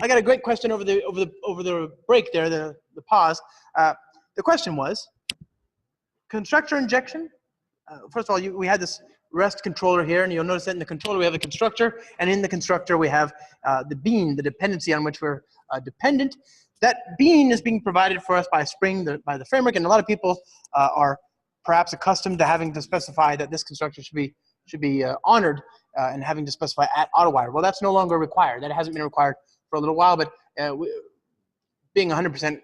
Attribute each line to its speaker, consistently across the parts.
Speaker 1: I got a great question over the break there, the pause. The question was, constructor injection. First of all, we had this REST controller here, and you'll notice that in the controller we have a constructor, and in the constructor we have the bean, the dependency on which we're dependent. That bean is being provided for us by Spring, by the framework, and a lot of people are perhaps accustomed to having to specify that this constructor should be honored and having to specify at AutoWire. Well, that's no longer required. That hasn't been required for a little while, but being 100%,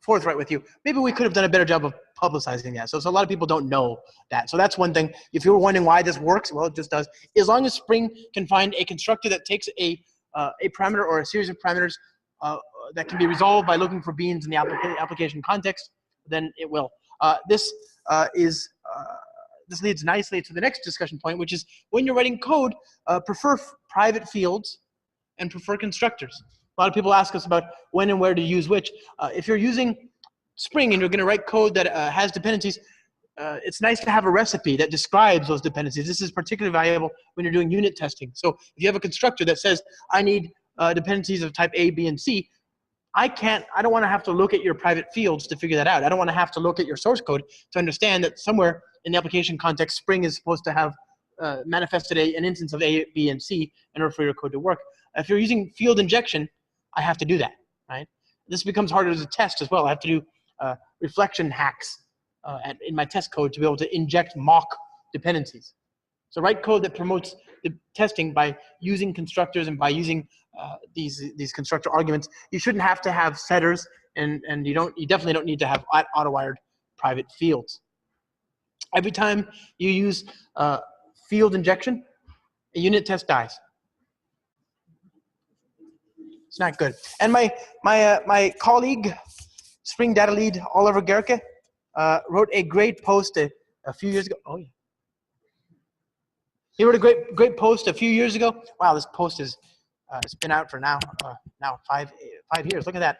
Speaker 1: forthright with you, maybe we could have done a better job of publicizing that. So a lot of people don't know that. So that's one thing. If you were wondering why this works, well, it just does. As long as Spring can find a constructor that takes a parameter or a series of parameters that can be resolved by looking for beans in the application context, then it will. This leads nicely to the next discussion point, which is when you're writing code, prefer private fields and prefer constructors. A lot of people ask us about when and where to use which. If you're using Spring and you're going to write code that has dependencies, it's nice to have a recipe that describes those dependencies. This is particularly valuable when you're doing unit testing. So if you have a constructor that says, I need dependencies of type A, B, and C, I don't want to have to look at your private fields to figure that out. I don't want to have to look at your source code to understand that somewhere in the application context, Spring is supposed to have manifested an instance of A, B, and C in order for your code to work. If you're using field injection, I have to do that, right? This becomes harder to test as well. I have to do reflection hacks in my test code to be able to inject mock dependencies. So write code that promotes the testing by using constructors and by using these constructor arguments. You shouldn't have to have setters, and you definitely don't need to have auto-wired private fields. Every time you use field injection, a unit test dies. It's not good. And my colleague, Spring Data Lead Oliver Gerke, wrote a great post a few years ago. Oh yeah. He wrote a great post a few years ago. Wow, this post is it's been out for now 5 years. Look at that.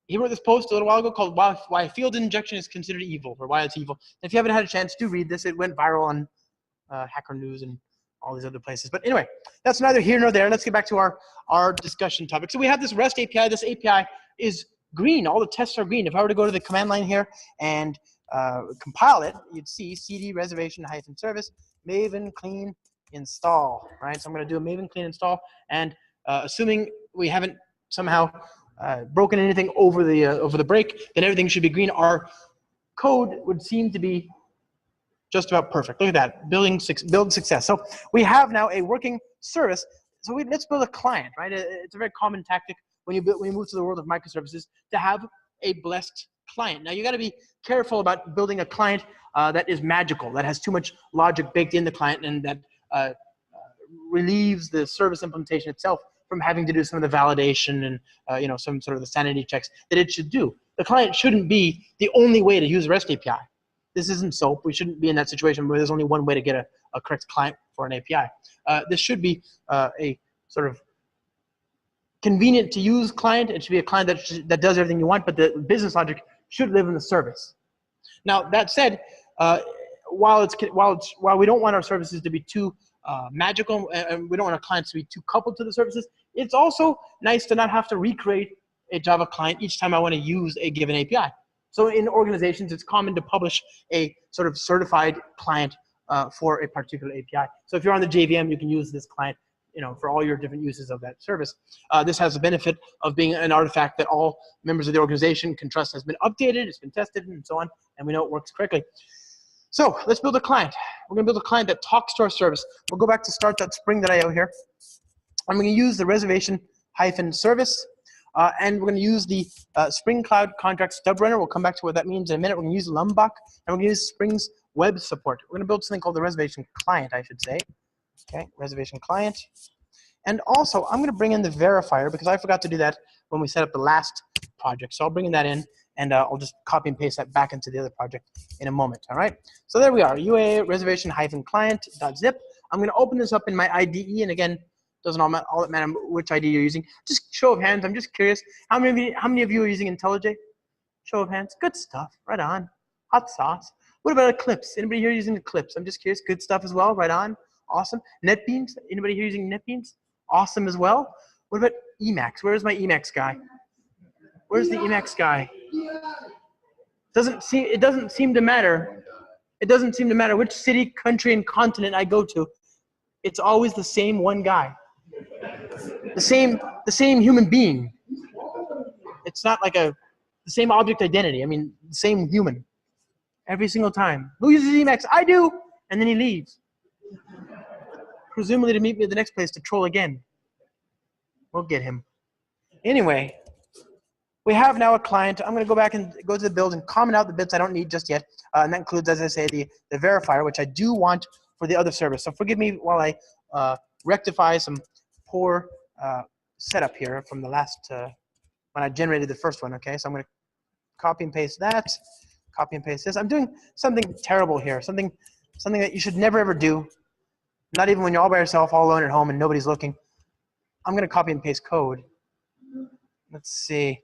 Speaker 1: He wrote this post a little while ago called "Why Field Injection is Considered Evil," or Why It's Evil. And if you haven't had a chance to read this, it went viral on Hacker News and all these other places. But anyway, that's neither here nor there. Let's get back to our discussion topic. So we have this REST API. This API is green. All the tests are green. If I were to go to the command line here and compile it, you'd see cd reservation-service maven clean install, right? So I'm going to do a maven clean install, and assuming we haven't somehow broken anything over the break, then everything should be green. Our code would seem to be just about perfect. Look at that, build success. So we have now a working service. So let's build a client, right? It's a very common tactic when you move to the world of microservices to have a blessed client. Now you got to be careful about building a client that is magical, that has too much logic baked in the client, and that relieves the service implementation itself from having to do some of the validation and some sort of the sanity checks that it should do. The client shouldn't be the only way to use REST API. This isn't SOAP. We shouldn't be in that situation where there's only one way to get a correct client for an API. This should be a sort of convenient to use client. It should be a client that does everything you want, but the business logic should live in the service. Now that said, while we don't want our services to be too magical, and we don't want our clients to be too coupled to the services, it's also nice to not have to recreate a Java client each time I want to use a given API. So in organizations, it's common to publish a sort of certified client for a particular API. So if you're on the JVM, you can use this client, for all your different uses of that service. This has the benefit of being an artifact that all members of the organization can trust has been updated, it's been tested, and so on, and we know it works correctly. So let's build a client. We're going to build a client that talks to our service. We'll go back to start.spring.io here. I'm going to use the reservation-service. And we're going to use the Spring Cloud Contract Stub Runner. We'll come back to what that means in a minute. We're going to use Lombok, and we're going to use Spring's web support. We're going to build something called the reservation client, I should say. Okay, reservation client. And also, I'm going to bring in the verifier because I forgot to do that when we set up the last project. So I'll bring that in, and I'll just copy and paste that back into the other project in a moment. All right. So there we are. UA reservation-client.zip. I'm going to open this up in my IDE, and again, doesn't all that matter which ID you're using. Just show of hands. I'm just curious. How many of you are using IntelliJ? Show of hands. Good stuff. Right on. Hot sauce. What about Eclipse? Anybody here using Eclipse? I'm just curious. Good stuff as well. Right on. Awesome. NetBeans. Anybody here using NetBeans? awesome as well. What about Emacs? Where's my Emacs guy? Where's the Emacs guy? It doesn't seem to matter. It doesn't seem to matter which city, country, and continent I go to. It's always the same one guy. The same human being. It's not like the same object identity. I mean, the same human. Every single time. Who uses Emacs? I do. And then he leaves. Presumably to meet me at the next place to troll again. We'll get him. Anyway, we have now a client. I'm going to go back and go to the build and comment out the bits I don't need just yet. And that includes, as I say, the verifier, which I do want for the other service. So forgive me while I rectify some poor setup here from the last, when I generated the first one, okay? So I'm going to copy and paste that, copy and paste this. I'm doing something terrible here, something that you should never ever do, not even when you're all by yourself, all alone at home and nobody's looking. I'm going to copy and paste code. Let's see.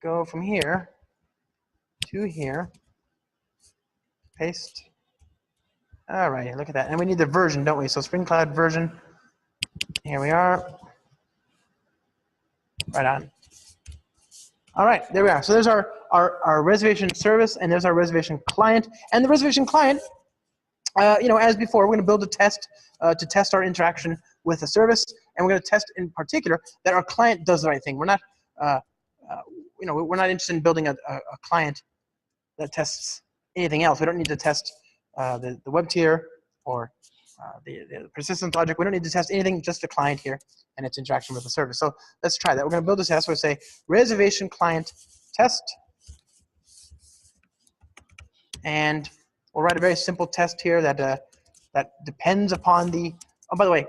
Speaker 1: Go from here to here. Paste. All right, look at that. And we need the version, don't we? So Spring Cloud version. Here we are. Right on. All right, there we are. So there's our reservation service, and there's our reservation client. And the reservation client, as before, we're going to build a test to test our interaction with the service, and we're going to test in particular that our client does the right thing. We're not, we're not interested in building a client that tests anything else. We don't need to test the web tier or the persistence logic. We don't need to test anything, just the client here and its interaction with the service. So let's try that. We're going to build a test. We'll say reservation client test, and we'll write a very simple test here that depends upon the. Oh, by the way,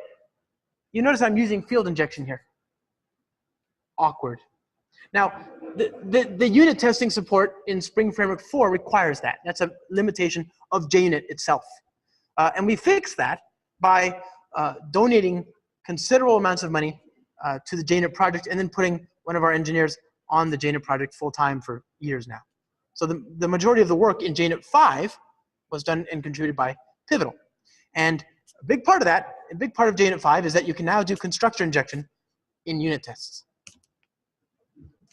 Speaker 1: you notice I'm using field injection here. Awkward. Now, the unit testing support in Spring Framework 4 requires that. That's a limitation of JUnit itself. And we fix that by donating considerable amounts of money to the JUnit project and then putting one of our engineers on the JUnit project full-time for years now. So the majority of the work in JUnit 5 was done and contributed by Pivotal. And a big part of that, a big part of JUnit 5 is that you can now do constructor injection in unit tests.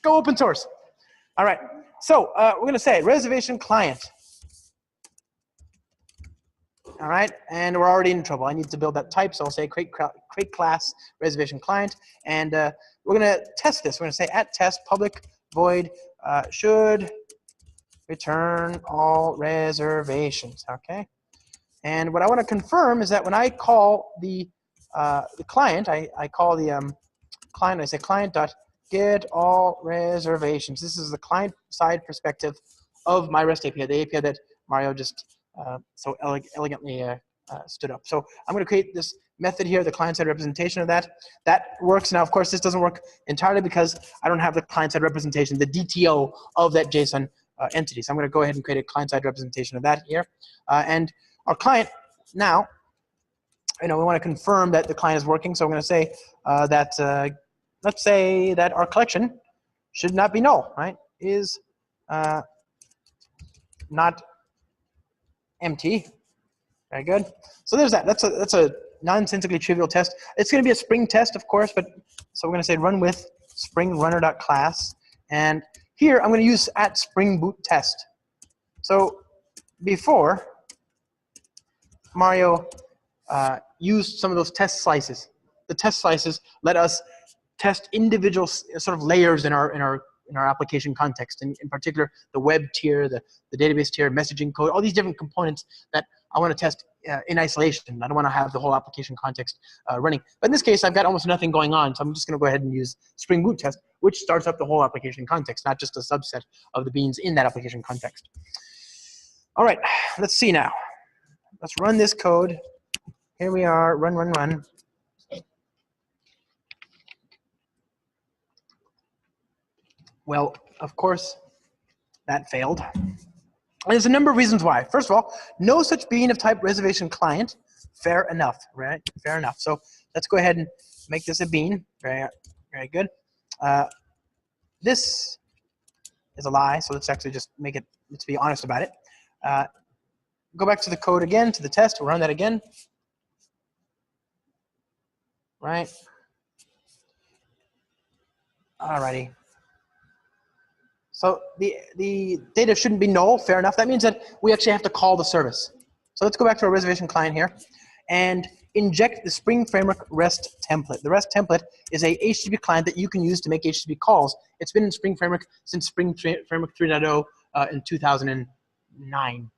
Speaker 1: Go open source. All right, so we're going to say reservation client. All right, and we're already in trouble. I need to build that type, so I'll say create class reservation client, and we're going to test this. We're going to say at test public void should return all reservations. Okay, and what I want to confirm is that when I call the client, I call the client. I say client dot get all reservations. This is the client side perspective of my REST API, the API that Mario just so elegantly stood up. So I'm going to create this method here, the client-side representation of that. That works. Now, of course, this doesn't work entirely because I don't have the client-side representation, the DTO of that JSON entity. So I'm going to go ahead and create a client-side representation of that here. And our client now, we want to confirm that the client is working. So I'm going to say that, let's say that our collection should not be null, right? Is not empty. Very good. So there's that. That's a nonsensically trivial test. It's going to be a Spring test, of course, but so we're going to say run with Spring runner.class, and here I'm going to use at Spring Boot test. So before Mario used some of those test slices. The test slices let us test individual sort of layers in our application context, and in particular the web tier, the database tier, messaging code, all these different components that I want to test in isolation. I don't want to have the whole application context running. But in this case, I've got almost nothing going on, so I'm just going to go ahead and use Spring Boot test, which starts up the whole application context, not just a subset of the beans in that application context. All right, let's see now. Let's run this code. Here we are, run. Well, of course, that failed. And there's a number of reasons why. First of all, no such bean of type reservation client. Fair enough, right? Fair enough. So let's go ahead and make this a bean. Very good. This is a lie, so let's actually just make it, let's be honest about it. Go back to the code again, to the test, we'll run that again. right? Alrighty. So the data shouldn't be null, fair enough. That means that we actually have to call the service. So let's go back to our reservation client here and inject the Spring Framework REST template. The REST template is a HTTP client that you can use to make HTTP calls. It's been in Spring Framework since Spring Framework 3.0 in 2009,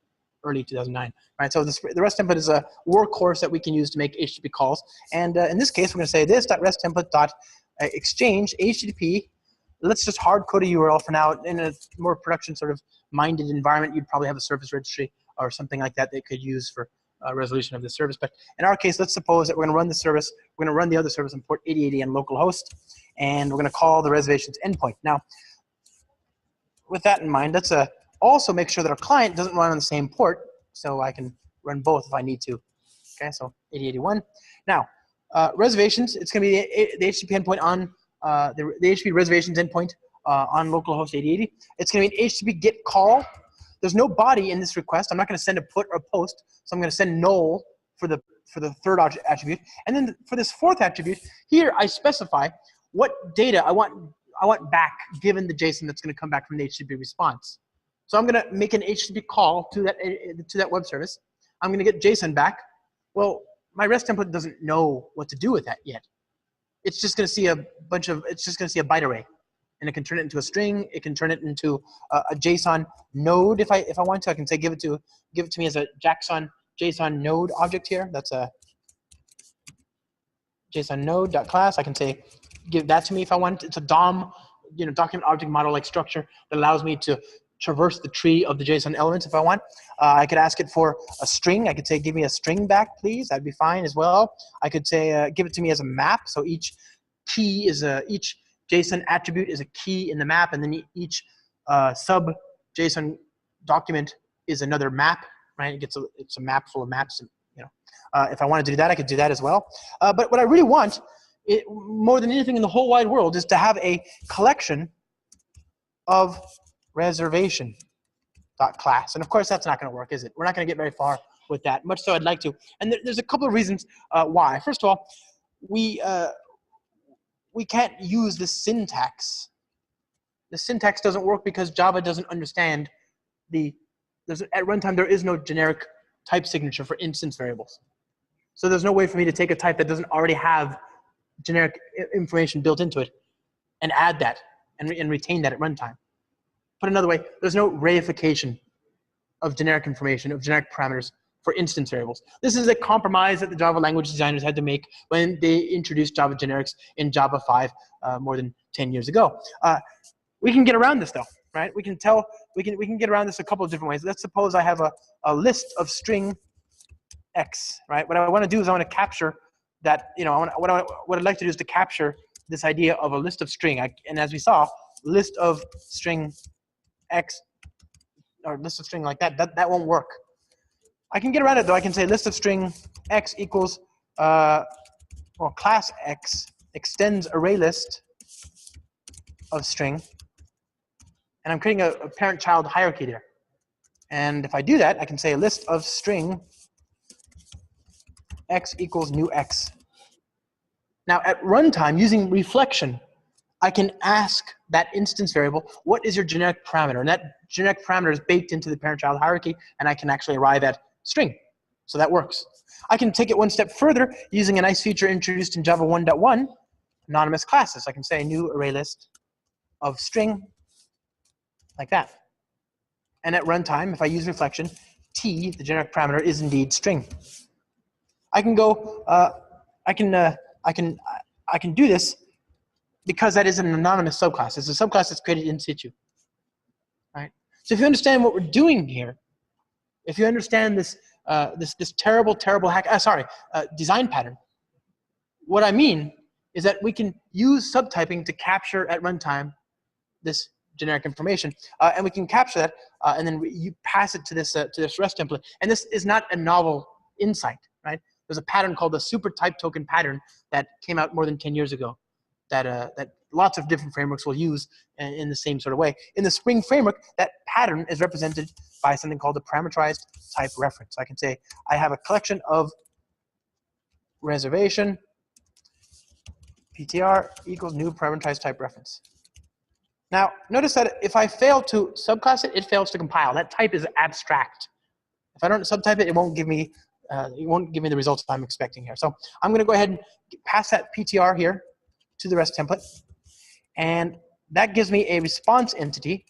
Speaker 1: early 2009. Right? So the REST template is a workhorse that we can use to make HTTP calls. And in this case, we're going to say this.REST template.exchange HTTP. Let's just hard code a URL for now. In a more production sort of minded environment, you'd probably have a service registry or something like that they could use for resolution of the service. But in our case, let's suppose that we're going to run the service. We're going to run the other service on port 8080 on localhost, and we're going to call the reservations endpoint. Now, with that in mind, let's also make sure that our client doesn't run on the same port, so I can run both if I need to. Okay, so 8081. Now, reservations, it's going to be the HTTP endpoint on the HTTP reservations endpoint on localhost 8080. It's going to be an HTTP GET call. There's no body in this request. I'm not going to send a put or post, so I'm going to send null for the third attribute. And then for this fourth attribute, here I specify what data I want back given the JSON that's going to come back from the HTTP response. So I'm going to make an HTTP call to that web service. I'm going to get JSON back. Well, my REST template doesn't know what to do with that yet. It's just going to see a byte array, and it can turn it into a string. It can turn it into a JSON node if I want to. I can say give it to me as a JSON node object here. That's a JSON node.class. I can say give that to me if I want. It's a DOM, document object model like structure that allows me to traverse the tree of the JSON elements if I want. I could ask it for a string. I could say, give me a string back, please. That'd be fine as well. I could say, give it to me as a map. So each key is each JSON attribute is a key in the map, and then each sub JSON document is another map, right? It's a map full of maps. If I wanted to do that, I could do that as well. But what I really want, more than anything in the whole wide world, is to have a collection of reservation.class. And of course, that's not going to work, is it? We're not going to get very far with that, much so I'd like to. And there's a couple of reasons why. First of all, we can't use the syntax. The syntax doesn't work because Java doesn't understand at runtime, there is no generic type signature for instance variables. So there's no way for me to take a type that doesn't already have generic information built into it and add that and retain that at runtime. Put another way, there's no reification of generic information, of generic parameters for instance variables. This is a compromise that the Java language designers had to make when they introduced Java generics in Java 5 more than 10 years ago. We can get around this though, right? We can get around this a couple of different ways. Let's suppose I have a list of string X, right? What I want to do is I want to capture that, what I'd like to do is to capture this idea of a list of string. And as we saw, list of string X or list of string like that won't work. I can get around it though. I can say list of string X equals class X extends array list of string, and I'm creating a parent-child hierarchy there. And if I do that, I can say list of string X equals new X. Now at runtime, using reflection, I can ask that instance variable, what is your generic parameter? And that generic parameter is baked into the parent-child hierarchy, and I can actually arrive at string. So that works. I can take it one step further using a nice feature introduced in Java 1.1, anonymous classes. I can say new array list of string, like that. And at runtime, if I use reflection, T, the generic parameter, is indeed string. I can go, I can do this because that is an anonymous subclass. It's a subclass that's created in situ, right? So if you understand what we're doing here, if you understand this, this terrible design pattern, what I mean is that we can use subtyping to capture at runtime this generic information, and we can capture that, and then you pass it to this REST template. And this is not a novel insight, right? There's a pattern called the super type token pattern that came out more than 10 years ago that lots of different frameworks will use in the same sort of way. In the Spring framework, that pattern is represented by something called the parameterized type reference. I can say I have a collection of reservation ptr equals new parameterized type reference. Now, notice that if I fail to subclass it, it fails to compile. That type is abstract. If I don't subtype it, it won't give me the results I'm expecting here. So I'm going to go ahead and pass that PTR here to the REST template, and that gives me a response entity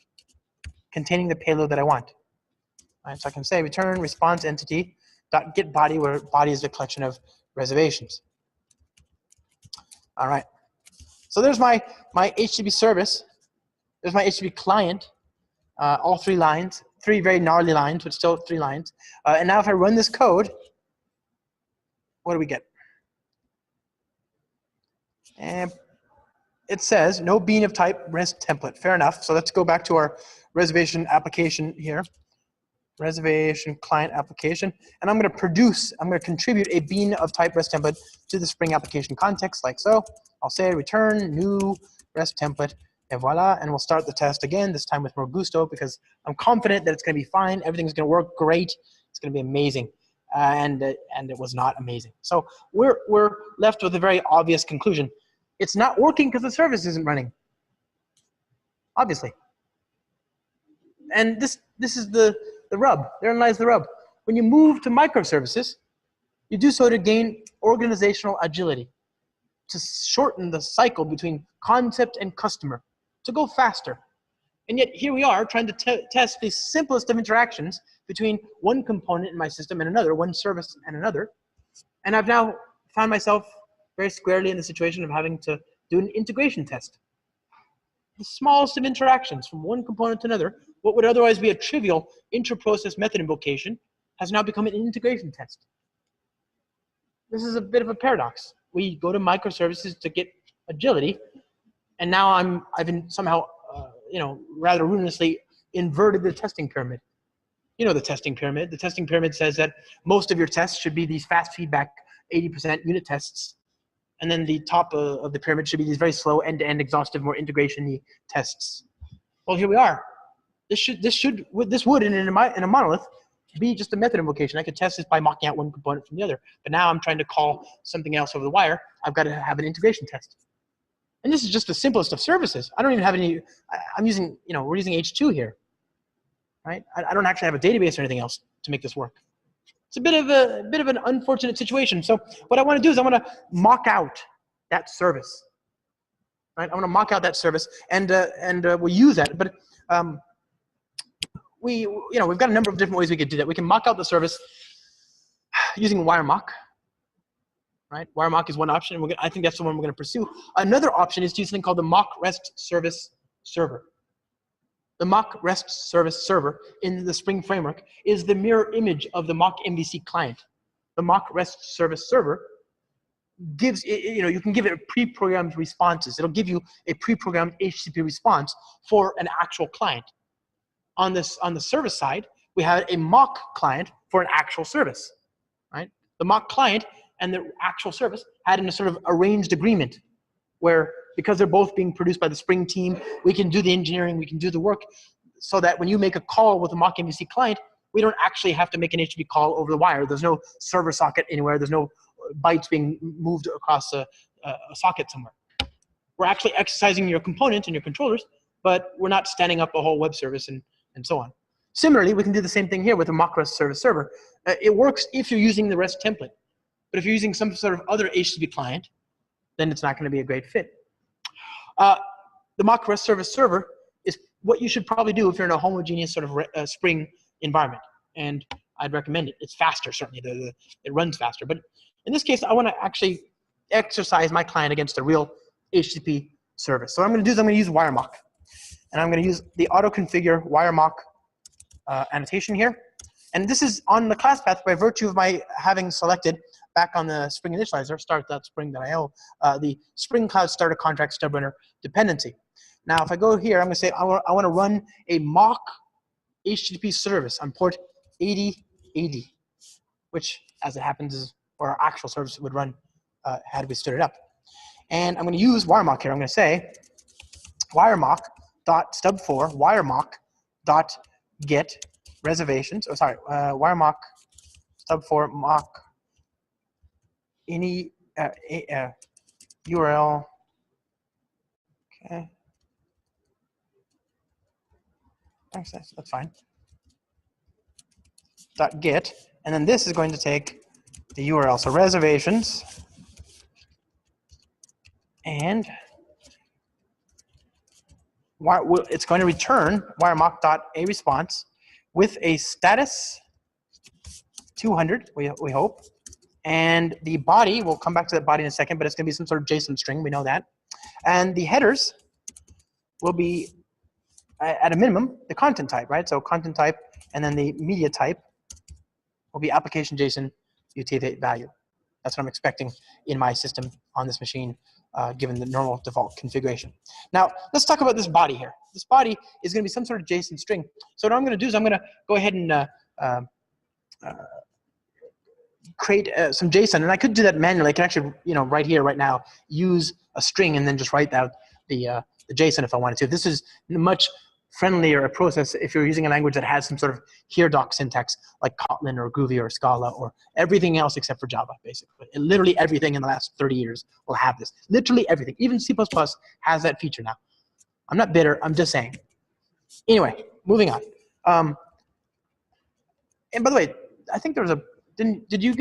Speaker 1: containing the payload that I want. All right, so I can say return response entity dot get body, where body is a collection of reservations. All right. So there's my HTTP service. There's my HTTP client. All 3 lines, 3 very gnarly lines, but still 3 lines. And now if I run this code, what do we get? And it says no bean of type REST template. Fair enough. So let's go back to our reservation application here. Reservation client application. And I'm going to contribute a bean of type REST template to the Spring application context like so. I'll say return new REST template. And voila, and we'll start the test again, this time with more gusto, because I'm confident that it's going to be fine. Everything's going to work great. It's going to be amazing. And it was not amazing. So we're left with a very obvious conclusion. It's not working because the service isn't running, obviously. And this is the rub. Therein lies the rub. When you move to microservices, you do so to gain organizational agility, to shorten the cycle between concept and customer, to go faster. And yet here we are trying to test the simplest of interactions between one component in my system and another, one service and another. And I've now found myself very squarely in the situation of having to do an integration test. The smallest of interactions from one component to another, what would otherwise be a trivial inter-process method invocation, has now become an integration test. This is a bit of a paradox. We go to microservices to get agility, and now I've been somehow, rather ruinously inverted the testing pyramid. You know the testing pyramid. The testing pyramid says that most of your tests should be these fast feedback 80% unit tests, and then the top of the pyramid should be these very slow end-to-end exhaustive, more integration-y tests. Well, here we are. This would in a monolith be just a method invocation. I could test this by mocking out one component from the other, but now I'm trying to call something else over the wire. I've got to have an integration test. And this is just the simplest of services. I don't even have any, we're using H2 here, right? I don't actually have a database or anything else to make this work. It's a bit of an unfortunate situation. So what I want to do is I want to mock out that service, right? I want to mock out that service, and we'll use that. But we've got a number of different ways we could do that. We can mock out the service using wire mock. Right? Wire mock is one option. I think that's the one we're going to pursue. Another option is to use something called the mock REST service server. The mock REST service server in the Spring framework is the mirror image of the mock MVC client. The mock REST service server gives, you can give it pre-programmed responses. It'll give you a pre-programmed HTTP response for an actual client. On the service side, we have a mock client for an actual service, right? The mock client and the actual service had in a sort of arranged agreement where, because they're both being produced by the Spring team, we can do the engineering, we can do the work, so that when you make a call with a mock MVC client, we don't actually have to make an HTTP call over the wire. There's no server socket anywhere. There's no bytes being moved across a socket somewhere. We're actually exercising your components and your controllers, but we're not standing up a whole web service and so on. Similarly, we can do the same thing here with a mock REST service server. It works if you're using the REST template. But if you're using some sort of other HTTP client, then it's not going to be a great fit. The mock REST service server is what you should probably do if you're in a homogeneous sort of Spring environment. And I'd recommend it. It's faster, certainly. It runs faster. But in this case, I want to actually exercise my client against a real HTTP service. So what I'm going to do is I'm going to use wire mock. And I'm going to use the auto-configure wire mock annotation here. And this is on the class path by virtue of my having selected back on the Spring initializer, start.spring.io, the Spring Cloud Starter Contract Stubrunner dependency. Now, if I go here, I'm going to say I want to run a mock HTTP service on port 8080, which, as it happens, is where our actual service would run had we stood it up. And I'm going to use wiremock here. I'm going to say wiremock.stub4 wiremock.get reservations. Oh, sorry, wiremock stub4 mock any URL Okay. That's fine. .get, and then this is going to take the URL. So reservations, and it's going to return wiremock.a response with a status 200, we hope. And the body, we'll come back to that body in a second, but it's going to be some sort of JSON string, we know that. And the headers will be, at a minimum, the content type, right? So content type, and then the media type will be application JSON UTF-8 value. That's what I'm expecting in my system on this machine, given the normal default configuration. Now, let's talk about this body here. This body is going to be some sort of JSON string. So what I'm going to do is I'm going to go ahead and create some JSON, and I could do that manually. I can actually, right here, right now, use a string and then just write out the JSON if I wanted to. This is much friendlier a process if you're using a language that has some sort of here doc syntax like Kotlin or Groovy or Scala or everything else except for Java, basically. And literally everything in the last 30 years will have this. Literally everything. Even C++ has that feature now. I'm not bitter. I'm just saying. Anyway, moving on. And by the way, I think there was a. Did you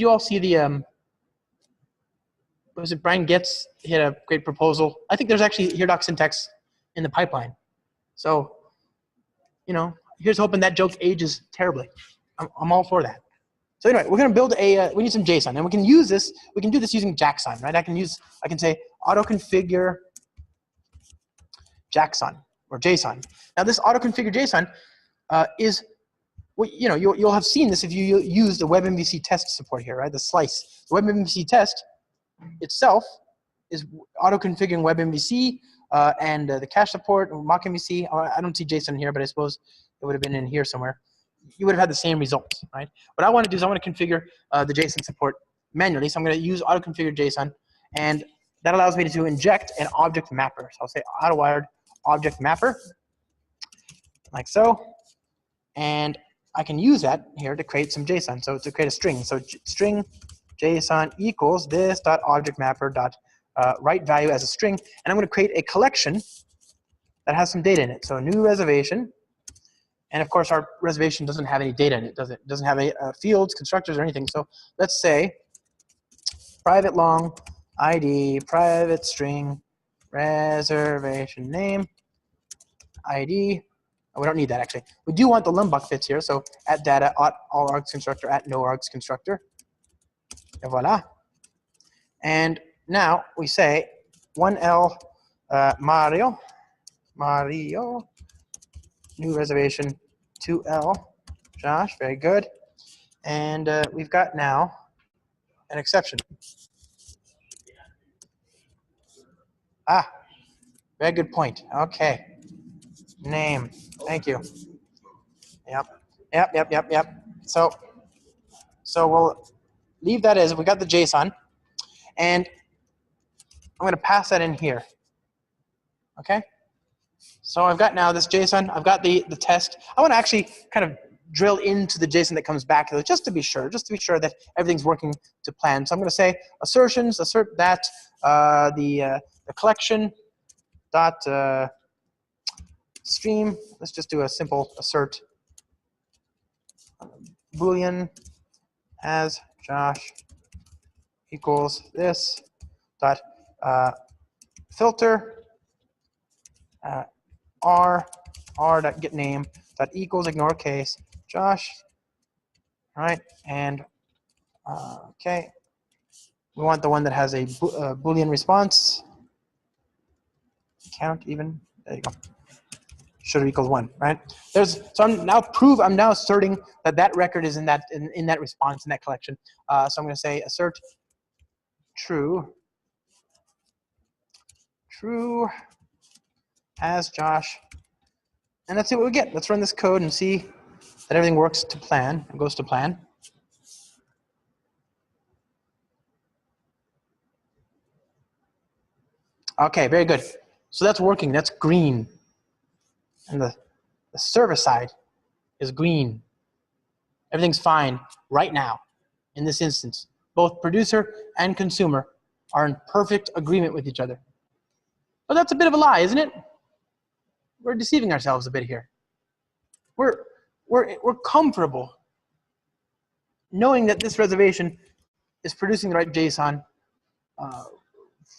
Speaker 1: all see the was it Brian Getz? He had a great proposal. I think there's actually here doc syntax in the pipeline. So, here's hoping that joke ages terribly. I'm all for that. So anyway, we're going to build we need some JSON, and we can use this. We can do this using JSON, right? I can say auto configure JSON or JSON. Now this auto configure JSON is, well, you'll have seen this if you use the WebMVC test support here, right? The slice. The WebMVC test itself is auto-configuring WebMVC and the cache support, mockMVC. I don't see JSON here, but I suppose it would have been in here somewhere. You would have had the same results, right? What I want to do is I want to configure the JSON support manually. So I'm going to use auto-configure JSON, and that allows me to inject an object mapper. So I'll say auto-wired object mapper, like so. And I can use that here to create some JSON. So to create a string. So string JSON equals this dot object mapper dot write value as a string, and I'm going to create a collection that has some data in it. So new reservation, and of course our reservation doesn't have any data in it. It doesn't have any fields, constructors, or anything. So let's say private long ID private string reservation name ID. We don't need that actually. We do want the lumbuck fits here. So at data at all args constructor at no args constructor. And voila. And now we say 1L Mario, new reservation 2L Josh, very good. And we've got now an exception. Ah, very good point. Okay. Name. Thank you. Yep. So we'll leave that as we got the JSON, and I'm going to pass that in here. Okay. So I've got now this JSON. I've got the test. I want to actually kind of drill into the JSON that comes back just to be sure that everything's working to plan. So I'm going to say assertions, assert that the collection dot stream. Let's just do a simple assert Boolean as Josh equals this dot filter r dot get name dot equals ignore case Josh. All right, and okay, we want the one that has a Boolean response count even. There you go. Should equals 1, right? So I'm now asserting that record is in that response in that collection. So I'm going to say assert true as Josh, and let's see what we get. Let's run this code and see that everything works to plan and goes to plan. Okay, very good. So that's working. That's green. And the server side is green. Everything's fine right now in this instance. Both producer and consumer are in perfect agreement with each other. But that's a bit of a lie, isn't it? We're deceiving ourselves a bit here. We're comfortable knowing that this reservation is producing the right JSON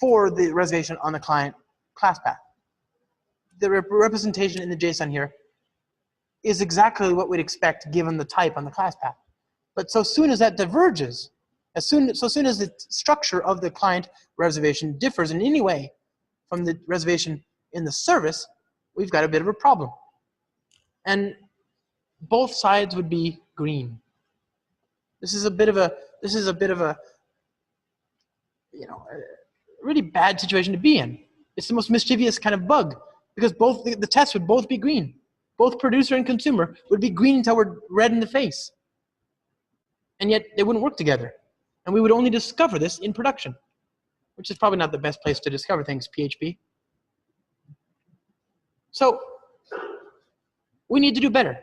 Speaker 1: for the reservation on the client class path. The representation in the JSON here is exactly what we'd expect given the type on the class path. But so soon as that diverges, so soon as the structure of the client reservation differs in any way from the reservation in the service, we've got a bit of a problem. And both sides would be green. This is a bit of a really bad situation to be in. It's the most mischievous kind of bug because both the tests would both be green. Both producer and consumer would be green until we're red in the face. And yet they wouldn't work together. And we would only discover this in production, which is probably not the best place to discover things, PHP. So we need to do better.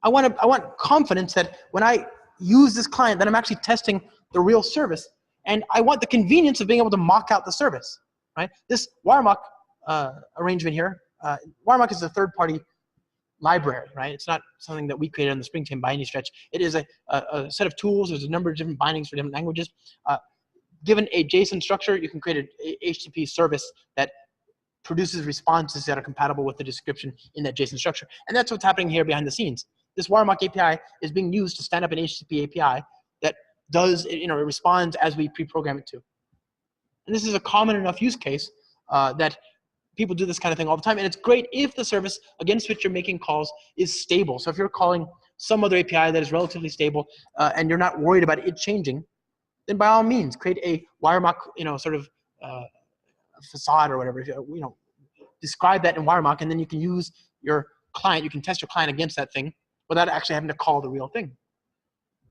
Speaker 1: I want confidence that when I use this client, that I'm actually testing the real service. And I want the convenience of being able to mock out the service, right? This wiremock arrangement here, wiremock is a third-party library, right? It's not something that we created on the Spring Team by any stretch. It is a set of tools. There's a number of different bindings for different languages. Given a JSON structure, you can create an HTTP service that produces responses that are compatible with the description in that JSON structure. And that's what's happening here behind the scenes. This wiremock API is being used to stand up an HTTP API that does, it responds as we pre-program it to. And this is a common enough use case that people do this kind of thing all the time. And it's great if the service against which you're making calls is stable. So if you're calling some other API that is relatively stable and you're not worried about it changing, then by all means, create a wiremock, sort of facade or whatever, describe that in wiremock, and then you can use your client, you can test your client against that thing without actually having to call the real thing.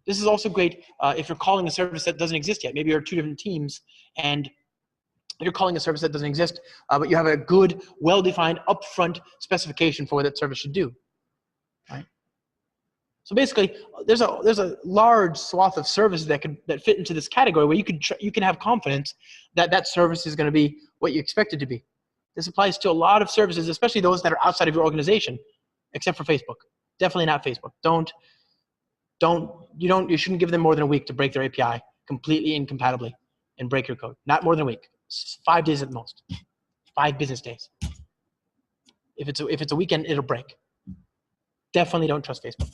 Speaker 1: This is also great if you're calling a service that doesn't exist yet. Maybe you're two different teams and you're calling a service that doesn't exist, but you have a good, well-defined upfront specification for what that service should do, right? So basically, there's a large swath of services that fit into this category where you can have confidence that that service is going to be what you expect it to be. This applies to a lot of services, especially those that are outside of your organization, except for Facebook. Definitely not Facebook. You shouldn't give them more than a week to break their API completely incompatibly and break your code. Not more than a week. 5 days at the most. 5 business days. If it's a weekend, it'll break. Definitely don't trust Facebook.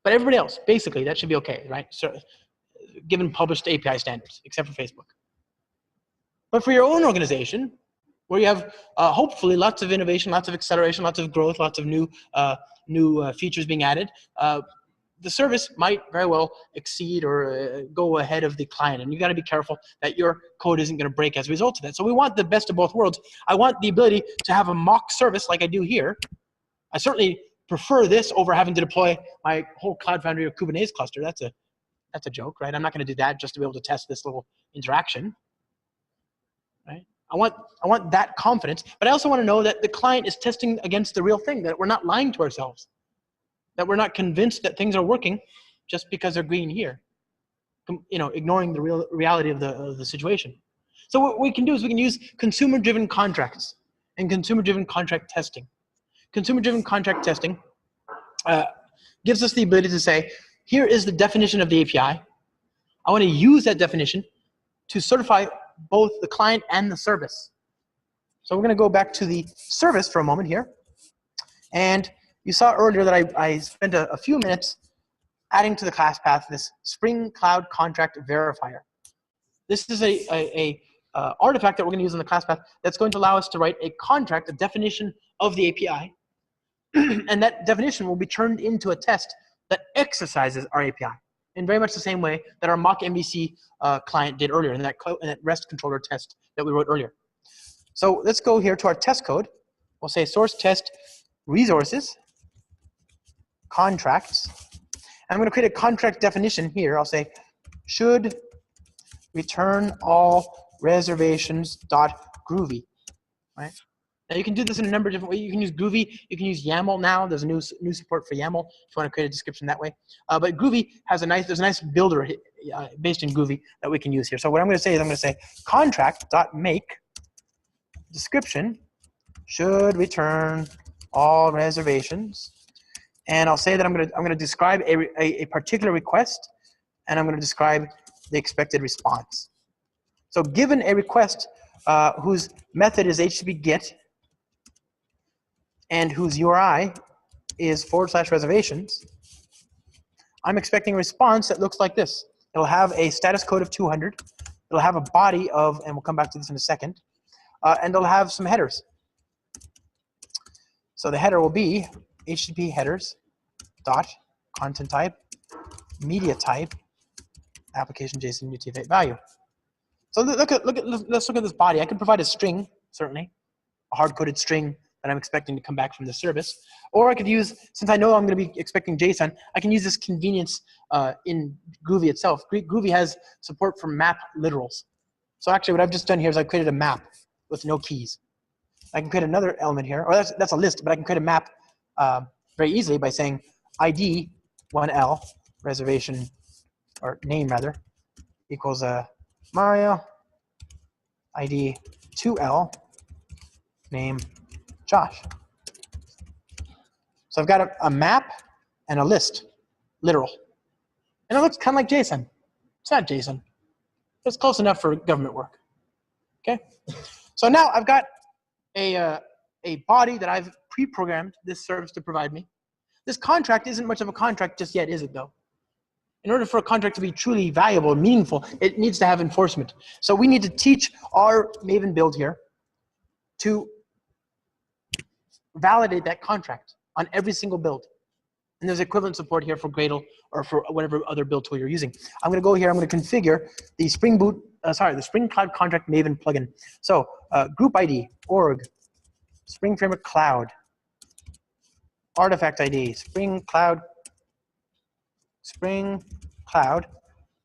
Speaker 1: But everybody else, basically, that should be okay, right? So, given published API standards, except for Facebook. But for your own organization, where you have hopefully lots of innovation, lots of acceleration, lots of growth, lots of new features being added, the service might very well exceed or go ahead of the client. And you got to be careful that your code isn't going to break as a result of that. So we want the best of both worlds. I want the ability to have a mock service like I do here. I certainly prefer this over having to deploy my whole Cloud Foundry or Kubernetes cluster. That's a joke, right? I'm not going to do that just to be able to test this little interaction, right? I want that confidence, but I also want to know that the client is testing against the real thing, that we're not lying to ourselves, that we're not convinced that things are working just because they're green here, ignoring the real reality of the situation. So what we can do is we can use consumer-driven contracts and consumer-driven contract testing. Consumer-driven contract testing gives us the ability to say, here is the definition of the API. I want to use that definition to certify both the client and the service. So we're going to go back to the service for a moment here. And you saw earlier that I spent a few minutes adding to the class path this Spring Cloud Contract Verifier. This is a artifact that we're going to use in the class path that's going to allow us to write a contract, a definition of the API. And that definition will be turned into a test that exercises our API in very much the same way that our mock MVC client did earlier in that REST controller test that we wrote earlier. So let's go here to our test code. We'll say source test resources contracts. And I'm going to create a contract definition here. I'll say should return all reservations.groovy, right? Now you can do this in a number of different ways. You can use Groovy. You can use YAML now. There's a new support for YAML if you want to create a description that way. But Groovy has there's a nice builder based in Groovy that we can use here. So what I'm going to say is I'm going to say contract.make description should return all reservations. And I'll say that I'm gonna describe a particular request, and I'm gonna describe the expected response. So given a request whose method is HTTP GET and whose URI is /reservations, I'm expecting a response that looks like this. It'll have a status code of 200. It'll have a body of, and we'll come back to this in a second, and it'll have some headers. So the header will be HTTP headers dot content type, media type, application JSON UTF-8 value. So let's look at this body. I can provide a string, certainly, a hard-coded string that I'm expecting to come back from the service. Or I could use, since I know I'm going to be expecting JSON, I can use this convenience in Groovy itself. Groovy has support for map literals. So actually what I've just done here is I've created a map with no keys. I can create another element here, or that's a list, but I can create a map very easily by saying ID 1L reservation, or name rather, equals Mario, ID 2L, name Josh. So I've got a map and a list, literal. And it looks kind of like JSON. It's not JSON. It's close enough for government work. Okay? So now I've got a body that I've pre-programmed this service to provide me. This contract isn't much of a contract just yet, is it though? In order for a contract to be truly valuable and meaningful, it needs to have enforcement. So we need to teach our Maven build here to validate that contract on every single build. And there's equivalent support here for Gradle or for whatever other build tool you're using. I'm going to go here. I'm going to configure the Spring Cloud Contract Maven plugin. So group ID, org, Spring Framework Cloud, artifact ID, Spring Cloud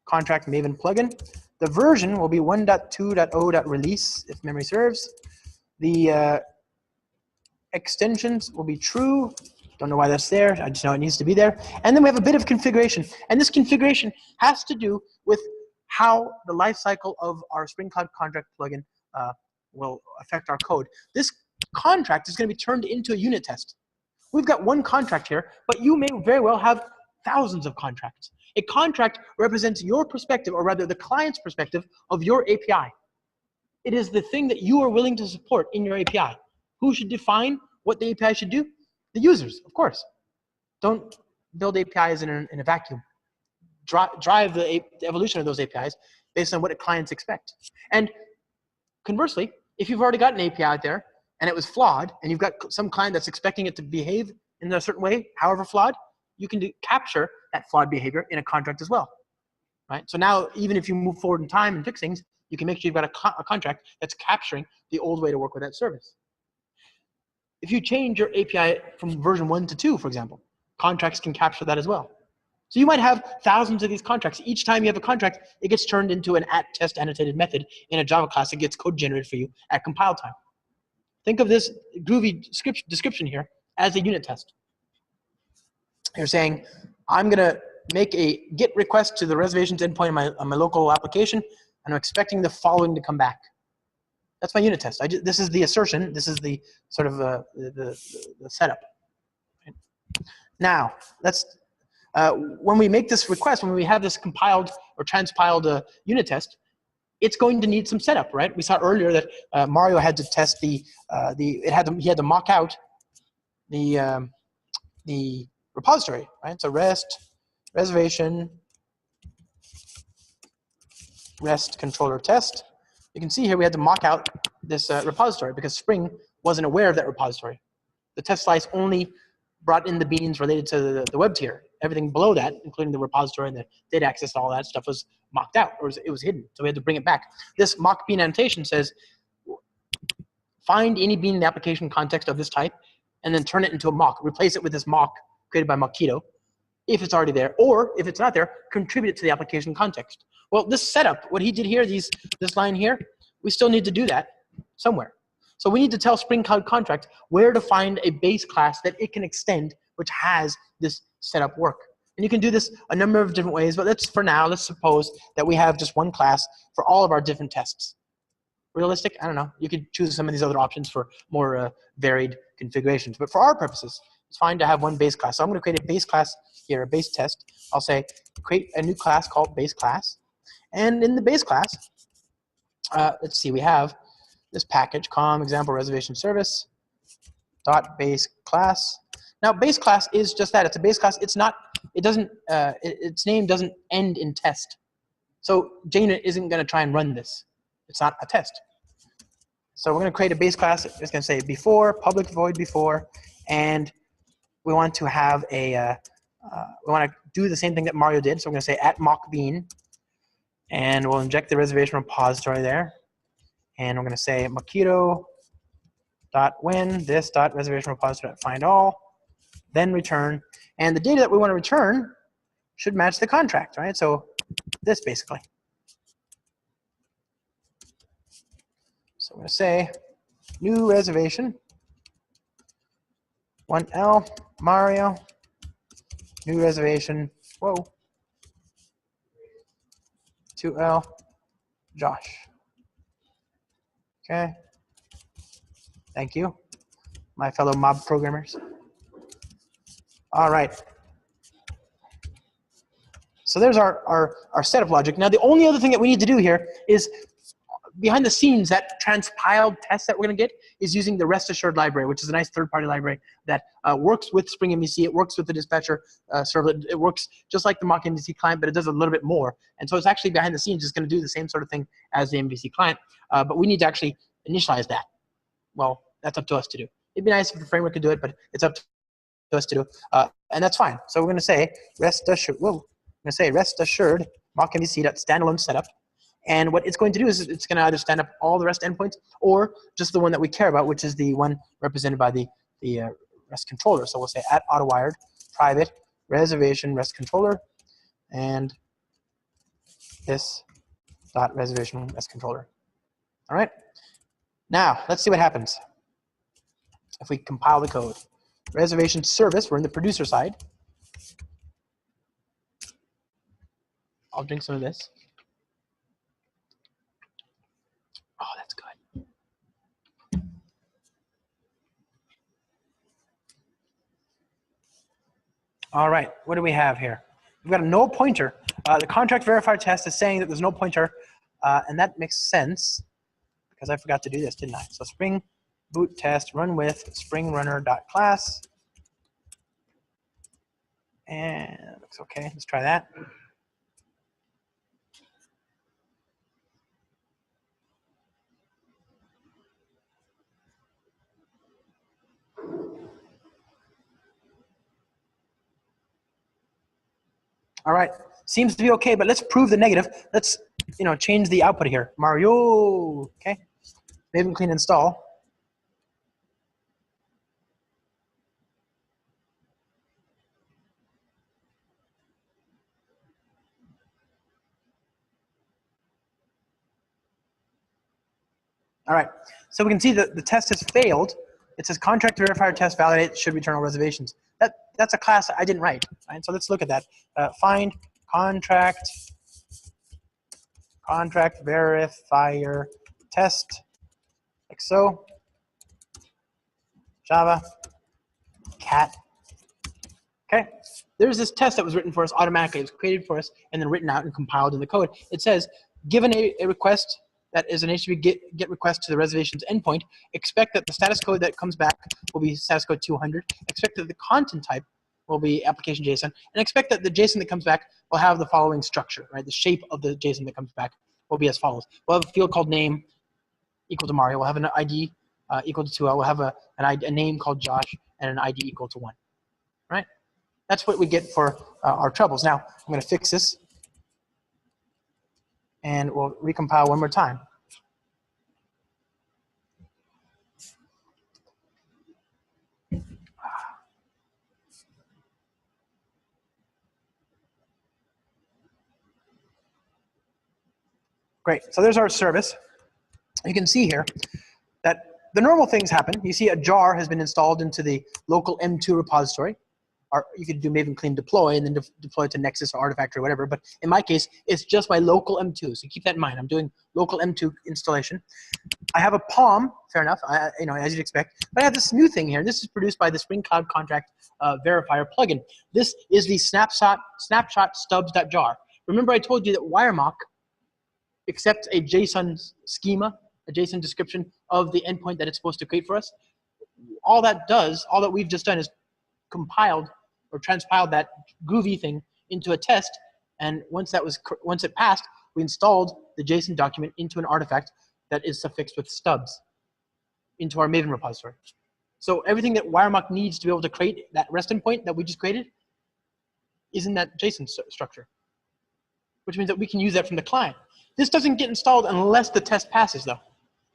Speaker 1: Contract Maven plugin. The version will be 1.2.0.release if memory serves. The extensions will be true. Don't know why that's there. I just know it needs to be there. And then we have a bit of configuration. And this configuration has to do with how the lifecycle of our Spring Cloud Contract plugin will affect our code. This contract is going to be turned into a unit test. We've got one contract here, but you may very well have thousands of contracts. A contract represents your perspective, or rather the client's perspective of your API. It is the thing that you are willing to support in your API. Who should define what the API should do? The users, of course. Don't build APIs in a vacuum. Drive the evolution of those APIs based on what clients expect. And conversely, if you've already got an API out there and it was flawed, and you've got some client that's expecting it to behave in a certain way, however flawed, you can capture that flawed behavior in a contract as well, right? So now, even if you move forward in time and fix things, you can make sure you've got a contract that's capturing the old way to work with that service. If you change your API from version 1 to 2, for example, contracts can capture that as well. So you might have thousands of these contracts. Each time you have a contract, it gets turned into an @test annotated method in a Java class that gets code generated for you at compile time. Think of this Groovy description here as a unit test. You're saying, I'm going to make a GET request to the reservations endpoint on my local application, and I'm expecting the following to come back. That's my unit test. This is the assertion. This is the sort of the setup. Right? Now, let's when we make this request, when we have this compiled or transpiled unit test, it's going to need some setup, right? We saw earlier that Mario had to test he had to mock out the repository, right? So reservation REST controller test. You can see here we had to mock out this repository because Spring wasn't aware of that repository. The test slice only brought in the beans related to the web tier. Everything below that, including the repository and the data access and all that stuff, was mocked out, or it was hidden. So we had to bring it back. This mock bean annotation says, find any bean in the application context of this type, and then turn it into a mock. Replace it with this mock created by Mockito, if it's already there, or if it's not there, contribute it to the application context. Well, this setup, what he did here, this line here, we still need to do that somewhere. So we need to tell Spring Cloud Contract where to find a base class that it can extend, which has this setup work. And you can do this a number of different ways, but for now, let's suppose that we have just one class for all of our different tests. realistic. I don't know. You could choose some of these other options for more varied configurations. But for our purposes, it's fine to have one base class. So I'm going to create a base class here, a base test. I'll say create a new class called base class. And in the base class, let's see, we have this package, com example reservation service dot base class. Now, base class is just that. It's a base class. It's not. It doesn't. Its name doesn't end in test. So JUnit isn't going to try and run this. It's not a test. So we're going to create a base class. It's going to say before, public void before, and we want to have a. We want to do the same thing that Mario did. So we're going to say at mockbean, and we'll inject the reservation repository there, and we're going to say Makito dot when this dot reservation repository dot find all, then return, and the data that we want to return should match the contract, right? So this basically. So I'm going to say new reservation 1L Mario, new reservation 2L Josh. Okay. Thank you, my fellow mob programmers. All right. So there's our setup logic. Now, the only other thing that we need to do here is behind the scenes, that transpiled test that we're going to get is using the rest assured library, which is a nice third-party library that works with Spring MVC. It works with the dispatcher servlet. It works just like the mock MVC client, but it does a little bit more. And so it's actually behind the scenes just going to do the same sort of thing as the MVC client. But we need to actually initialize that. Well, that's up to us to do. It'd be nice if the framework could do it, but it's up to us to do. And that's fine. So we're going to say rest assured. Whoa. I'm going to say rest assured mock MVC.standalone setup. And what it's going to do is it's going to either stand up all the REST endpoints or just the one that we care about, which is the one represented by the REST controller. So we'll say at autowired private reservation REST controller and this dot reservation REST controller. All right. Now let's see what happens if we compile the code. Reservation service. We're in the producer side. I'll drink some of this. Oh, that's good. All right, what do we have here? We've got a null pointer. The contract verifier test is saying that there's no pointer, and that makes sense because I forgot to do this, didn't I? So spring boot test run with spring runner.class. And it looks okay. Let's try that. All right, seems to be okay, but let's prove the negative. Let's, change the output here. Mario, okay. Maven clean install. All right, so we can see that the test has failed. It says contract verifier test validate should return all reservations. That's a class I didn't write, right? So let's look at that. Find contract verifier test, like so. Java cat. Okay, there's this test that was written for us automatically. It was created for us and then written out and compiled in the code. It says, given a request that is an HTTP GET request to the reservations endpoint, expect that the status code that comes back will be status code 200. Expect that the content type will be application JSON, and expect that the JSON that comes back will have the following structure, right? The shape of the JSON that comes back will be as follows. We'll have a field called name equal to Mario. We'll have an ID equal to 2L. We'll have a name called Josh and an ID equal to 1, right? That's what we get for our troubles. Now, I'm going to fix this. And we'll recompile one more time. Great, so there's our service. You can see here that the normal things happen. You see a jar has been installed into the local M2 repository. you could do Maven clean deploy and then deploy to Nexus or Artifact or whatever. But in my case, it's just my local M2. So keep that in mind. I'm doing local M2 installation. I have a POM, fair enough, as you'd expect. But I have this new thing here. This is produced by the Spring Cloud Contract verifier plugin. This is the snapshot stubs.jar. Remember I told you that WireMock accepts a JSON schema, a JSON description of the endpoint that it's supposed to create for us. All that we've just done is compiled or transpiled that groovy thing into a test, and once it passed, we installed the JSON document into an artifact that is suffixed with stubs into our Maven repository. So everything that WireMock needs to be able to create that REST endpoint that we just created is in that JSON structure, which means that we can use that from the client. This doesn't get installed unless the test passes, though.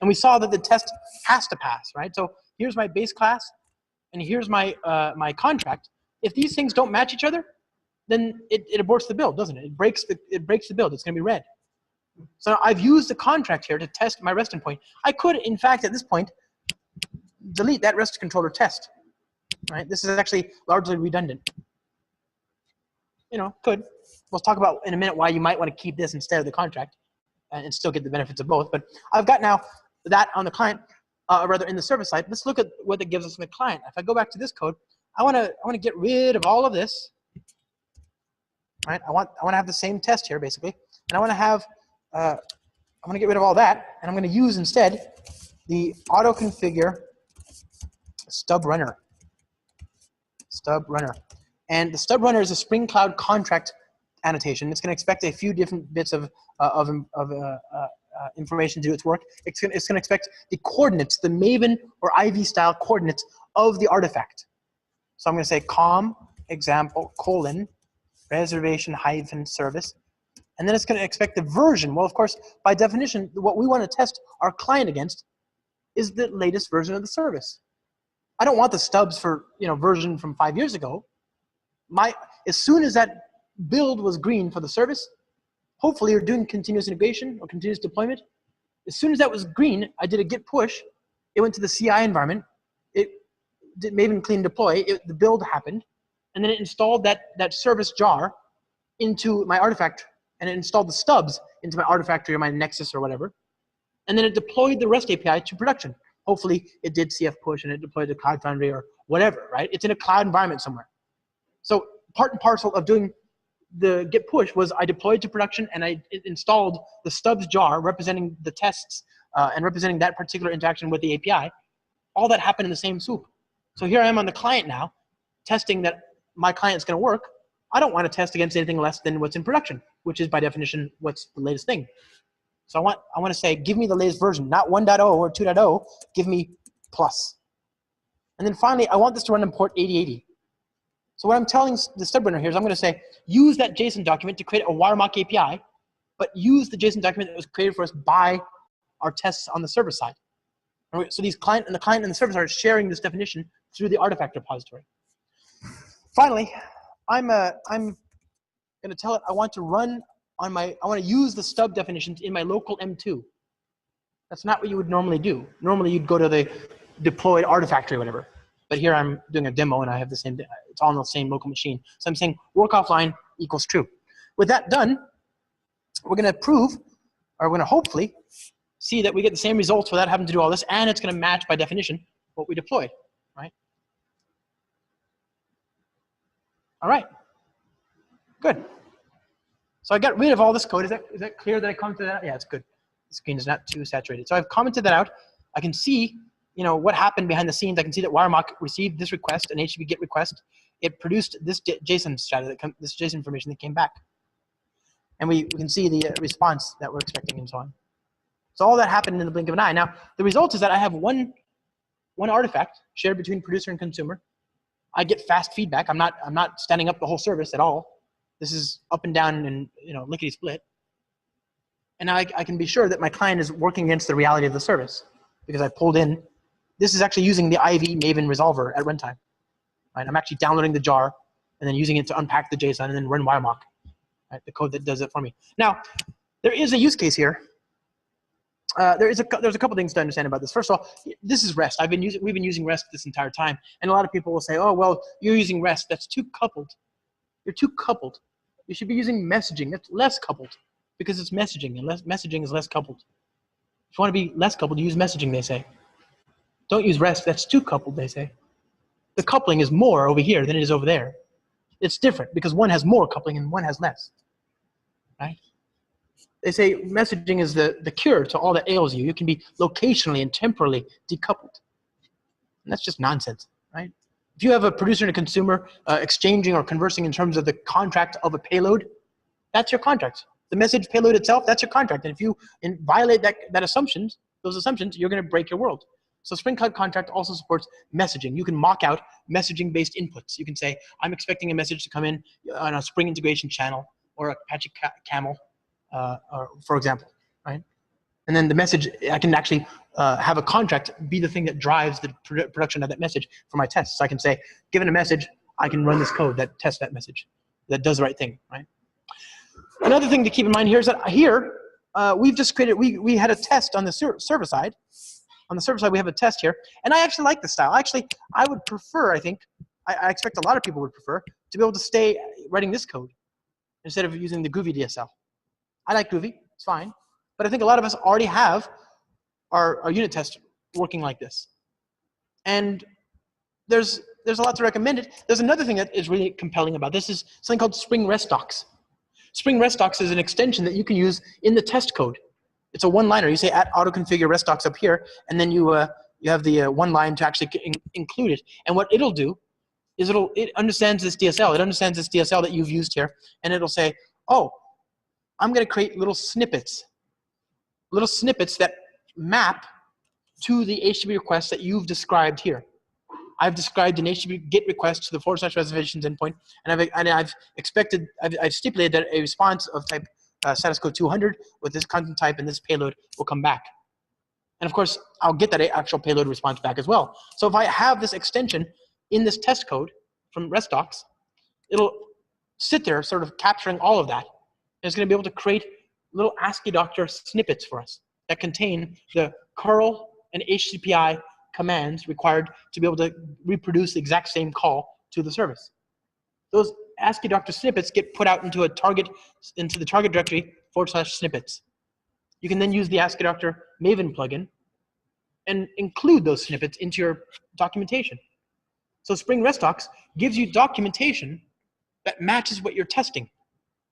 Speaker 1: And we saw that the test has to pass, right? So here's my base class, and here's my my contract. If these things don't match each other, then it aborts the build, doesn't it? It breaks the build. It's going to be red. So I've used the contract here to test my REST endpoint. I could, in fact, at this point, delete that REST controller test. Right? This is actually largely redundant. Could. We'll talk about in a minute why you might want to keep this instead of the contract and still get the benefits of both. But I've got now that on the client, rather in the server side. Let's look at what it gives us in the client. If I go back to this code, I want to get rid of all of this. Right? I want to have the same test here basically, and I want to have I'm going to get rid of all that, and I'm going to use instead the auto configure stub runner. And the stub runner is a Spring Cloud contract annotation. It's going to expect a few different bits of information to do its work. It's going to expect the coordinates, the Maven or Ivy style coordinates of the artifact. So I'm going to say com example : reservation - service. And then it's going to expect the version. Well, of course, by definition, what we want to test our client against is the latest version of the service. I don't want the stubs for version from 5 years ago. As soon as that build was green for the service, hopefully you're doing continuous integration or continuous deployment. As soon as that was green, I did a git push. It went to the CI environment. It did Maven clean deploy. The build happened, and then it installed that service jar into my artifact, and it installed the stubs into my artifact or my Nexus or whatever, and then it deployed the REST API to production. Hopefully it did CF push and it deployed to Cloud Foundry or whatever, right? It's in a cloud environment somewhere. So part and parcel of doing the git push was I deployed to production and I installed the stubs jar representing the tests and representing that particular interaction with the API. All that happened in the same swoop. So here I am on the client now, testing that my client's going to work. I don't want to test against anything less than what's in production, which is by definition what's the latest thing. So I want to say, give me the latest version, not 1.0 or 2.0, give me plus. And then finally, I want this to run in port 8080. So what I'm telling the stub runner here is I'm going to say, use that JSON document to create a WireMock API, but use the JSON document that was created for us by our tests on the server side. So the client and the server side are sharing this definition through the artifact repository. Finally, I'm going to tell it I want to run on I want to use the stub definitions in my local M2. That's not what you would normally do. Normally you'd go to the deployed artifact or whatever. But here I'm doing a demo and I have the same, it's all on the same local machine. So I'm saying work offline equals true. With that done, we're going to prove, or we're going to hopefully see that we get the same results without having to do all this, and it's going to match by definition what we deployed, right? All right, good. So I got rid of all this code. Is that clear that I commented that? Yeah, it's good. The screen is not too saturated. So I've commented that out. I can see, what happened behind the scenes. I can see that WireMock received this request, an HTTP GET request. It produced this JSON strata, this JSON information that came back. And we can see the response that we're expecting and so on. So all that happened in the blink of an eye. Now, the result is that I have one artifact shared between producer and consumer. I get fast feedback. I'm not standing up the whole service at all. This is up and down and lickety split. And I can be sure that my client is working against the reality of the service because I pulled in. This is actually using the Ivy Maven resolver at runtime. Right? I'm actually downloading the jar and then using it to unpack the JSON and then run WireMock. Right? The code that does it for me. Now, there is a use case here there's a couple things to understand about this. First of all, this is REST. We've been using REST this entire time, and a lot of people will say, "Oh, well, you're using REST. That's too coupled. You're too coupled. You should be using messaging. That's less coupled, because it's messaging, and messaging is less coupled. If you want to be less coupled, use messaging." They say, "Don't use REST. That's too coupled." They say, the coupling is more over here than it is over there. It's different because one has more coupling and one has less, right? They say messaging is the cure to all that ails you. You can be locationally and temporally decoupled. And that's just nonsense, right? If you have a producer and a consumer exchanging or conversing in terms of the contract of a payload, that's your contract. The message payload itself, that's your contract. And if you violate those assumptions, you're going to break your world. So Spring Cloud Contract also supports messaging. You can mock out messaging-based inputs. You can say, I'm expecting a message to come in on a Spring integration channel or Apache Camel, for example, right? And then the message, I can actually have a contract be the thing that drives the production of that message for my tests. So I can say, given a message, I can run this code that tests that message, that does the right thing, right? Another thing to keep in mind here is that here, we've just created, we had a test on the server side. On the server side, we have a test here. And I actually like this style. Actually, I would prefer, I think, I expect a lot of people would prefer, to be able to stay writing this code instead of using the Groovy DSL. I like Groovy, it's fine. But I think a lot of us already have our unit test working like this. And there's a lot to recommend it. There's another thing that is really compelling about this is something called Spring REST Docs. Spring REST Docs is an extension that you can use in the test code. It's a one-liner. You say @autoconfigure REST Docs up here, and then you have the one line to actually include it. And what it'll do is it understands this DSL. It understands this DSL that you've used here, and it'll say, oh, I'm going to create little snippets that map to the HTTP request that you've described here. I've described an HTTP GET request to the /reservations endpoint, and I've stipulated that a response of type status code 200 with this content type and this payload will come back. And of course, I'll get that actual payload response back as well. So if I have this extension in this test code from REST Docs, it'll sit there sort of capturing all of that. And it's going to be able to create little ASCII doctor snippets for us that contain the curl and HTTPI commands required to be able to reproduce the exact same call to the service. Those ASCII doctor snippets get put out into the target directory /snippets. You can then use the ASCII doctor Maven plugin and include those snippets into your documentation. So Spring REST Docs gives you documentation that matches what you're testing,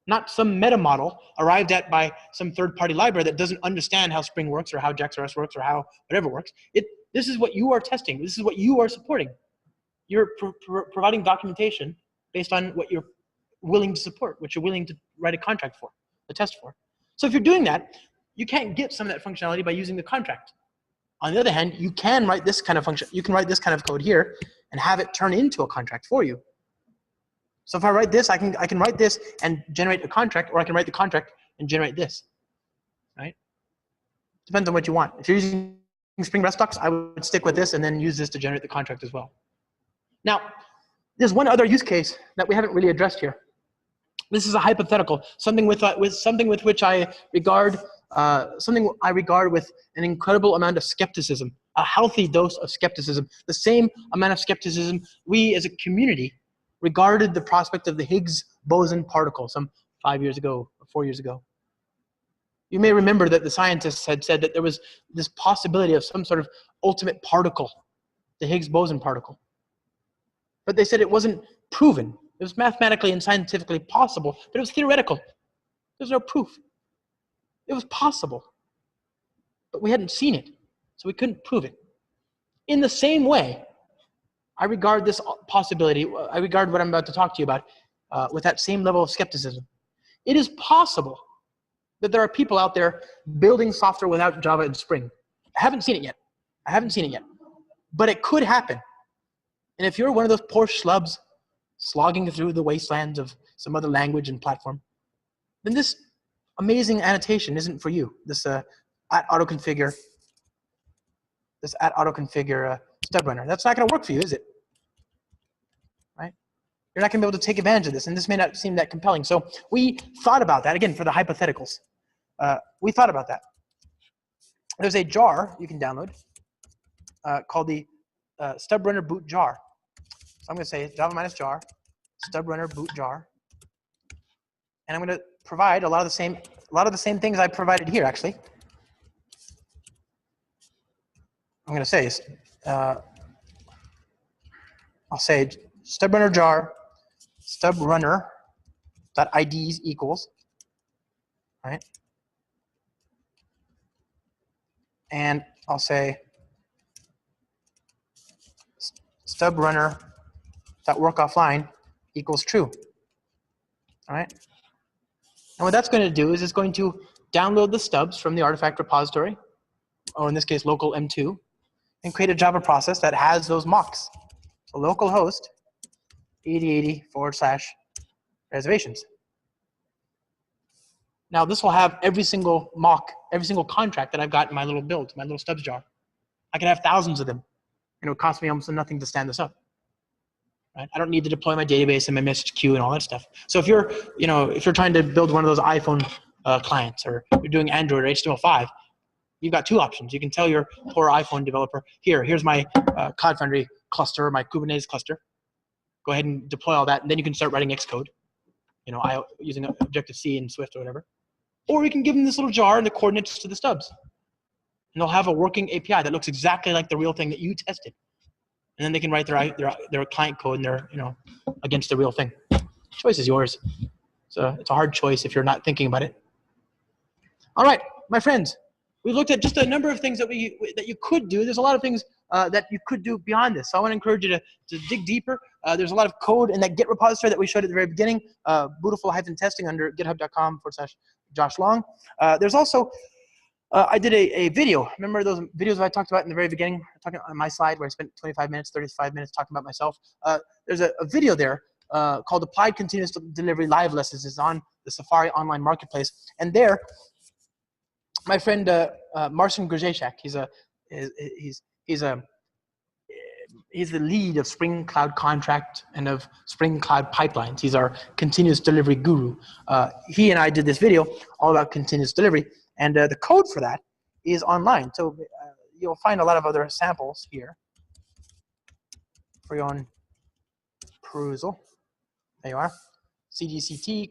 Speaker 1: not some meta model arrived at by some third-party library that doesn't understand how Spring works or how JAX-RS works or how whatever works. This is what you are testing. This is what you are supporting. You're providing documentation based on what you're willing to support, what you're willing to write a contract for, a test for. So if you're doing that, you can't get some of that functionality by using the contract. On the other hand, you can write this kind of function. You can write this kind of code here and have it turn into a contract for you. So if I write this, I can write this and generate a contract, or I can write the contract and generate this, right? Depends on what you want. If you're using Spring REST Docs, I would stick with this and then use this to generate the contract as well. Now, there's one other use case that we haven't really addressed here. This is a hypothetical, something with which I regard with an incredible amount of skepticism, a healthy dose of skepticism, the same amount of skepticism we as a community regarded the prospect of the Higgs boson particle some 5 years ago or 4 years ago. You may remember that the scientists had said that there was this possibility of some sort of ultimate particle, the Higgs boson particle. But they said it wasn't proven. It was mathematically and scientifically possible, but it was theoretical. There's no proof. It was possible, but we hadn't seen it, so we couldn't prove it. In the same way, I regard this possibility, I regard what I'm about to talk to you about with that same level of skepticism. It is possible that there are people out there building software without Java and Spring. I haven't seen it yet. I haven't seen it yet, but it could happen. And if you're one of those poor schlubs slogging through the wastelands of some other language and platform, then this amazing annotation isn't for you. This @autoconfigure stub runner. That's not going to work for you, is it? Right? You're not going to be able to take advantage of this, and this may not seem that compelling. So we thought about that again for the hypotheticals. We thought about that, there's a jar you can download called the stub runner boot jar. So I'm going to say java minus jar, stub runner boot jar, and I'm going to provide a lot of the same things I provided here. Actually, I'm going to say I'll say stub runner jar, stub runner dot IDs equals, right? And I'll say stub runner dot work offline equals true. All right. And what that's going to do is it's going to download the stubs from the artifact repository, or in this case, local M2, and create a Java process that has those mocks. So localhost 8080/reservations. Now this will have every single mock, every single contract that I've got in my little build, my little stubs jar. I can have thousands of them, and it would cost me almost nothing to stand this up. Right? I don't need to deploy my database and my message queue and all that stuff. So if you're trying to build one of those iPhone clients, or you're doing Android or HTML5, you've got two options. You can tell your poor iPhone developer, here's my Cloud Foundry cluster, my Kubernetes cluster. Go ahead and deploy all that, and then you can start writing Xcode, using Objective-C and Swift or whatever. Or you can give them this little jar and the coordinates to the stubs. And they'll have a working API that looks exactly like the real thing that you tested. And then they can write their client code and their, against the real thing. Choice is yours. So it's a hard choice if you're not thinking about it. All right, my friends, we looked at just a number of things that you could do. There's a lot of things that you could do beyond this. So I want to encourage you to dig deeper. There's a lot of code in that Git repository that we showed at the very beginning, Bootiful-testing under github.com/Josh Long. There's also, I did a video. Remember those videos I talked about in the very beginning? Talking on my slide where I spent 25 minutes, 35 minutes talking about myself. There's a video there called Applied Continuous Delivery Live Lessons. It's on the Safari online marketplace. And there, my friend Marcin Grzeziak, he's the lead of Spring Cloud Contract and of Spring Cloud Pipelines. He's our continuous delivery guru. He and I did this video all about continuous delivery, and the code for that is online. So you'll find a lot of other samples here for your own perusal. There you are. CDCT,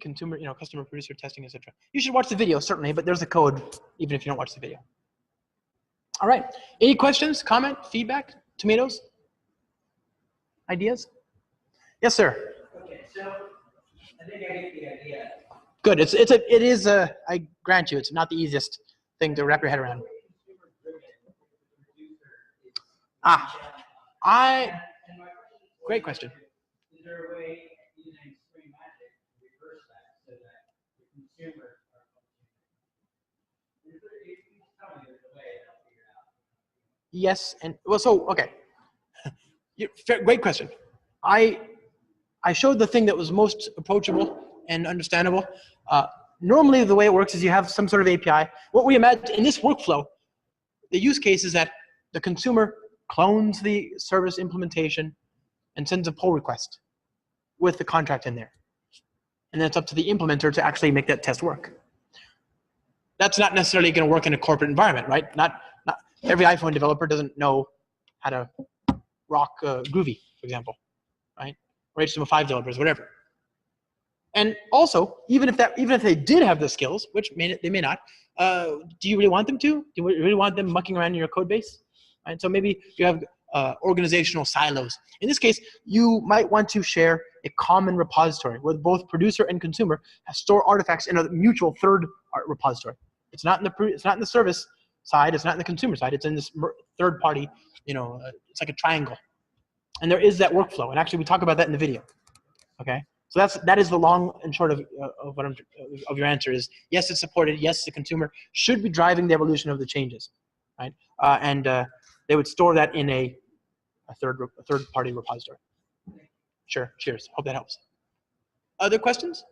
Speaker 1: customer producer testing, etc. You should watch the video, certainly, but there's the code, even if you don't watch the video. All right. Any questions, comment, feedback, tomatoes, ideas? Yes, sir.
Speaker 2: Okay, so I think I get the idea.
Speaker 1: Good. I grant you, it's not the easiest thing to wrap your head around. Great question.
Speaker 2: Is there a way using Spring Magic to reverse that so that the consumers are tell me there's a way I'll figure it out.
Speaker 1: Yes, and well, so okay. Great question. I showed the thing that was most approachable and understandable. Normally, the way it works is you have some sort of API. What we imagine in this workflow, the use case is that the consumer clones the service implementation and sends a pull request with the contract in there. And then it's up to the implementer to actually make that test work. That's not necessarily going to work in a corporate environment, right? Not every iPhone developer doesn't know how to rock Groovy, for example, right? Or HTML5 developers, whatever. And also, even if they did have the skills, which they may not, do you really want them to? Do you really want them mucking around in your code base? Right? So maybe you have organizational silos. In this case, you might want to share a common repository where both producer and consumer store artifacts in a mutual third repository. It's not in the service side. It's not in the consumer side. It's in this third party. It's like a triangle. And there is that workflow. And actually, we talk about that in the video. Okay. So that is the long and short of your answer is yes, it's supported. Yes, the consumer should be driving the evolution of the changes, right? And they would store that in a third party repository. Sure. Cheers. Hope that helps. Other questions?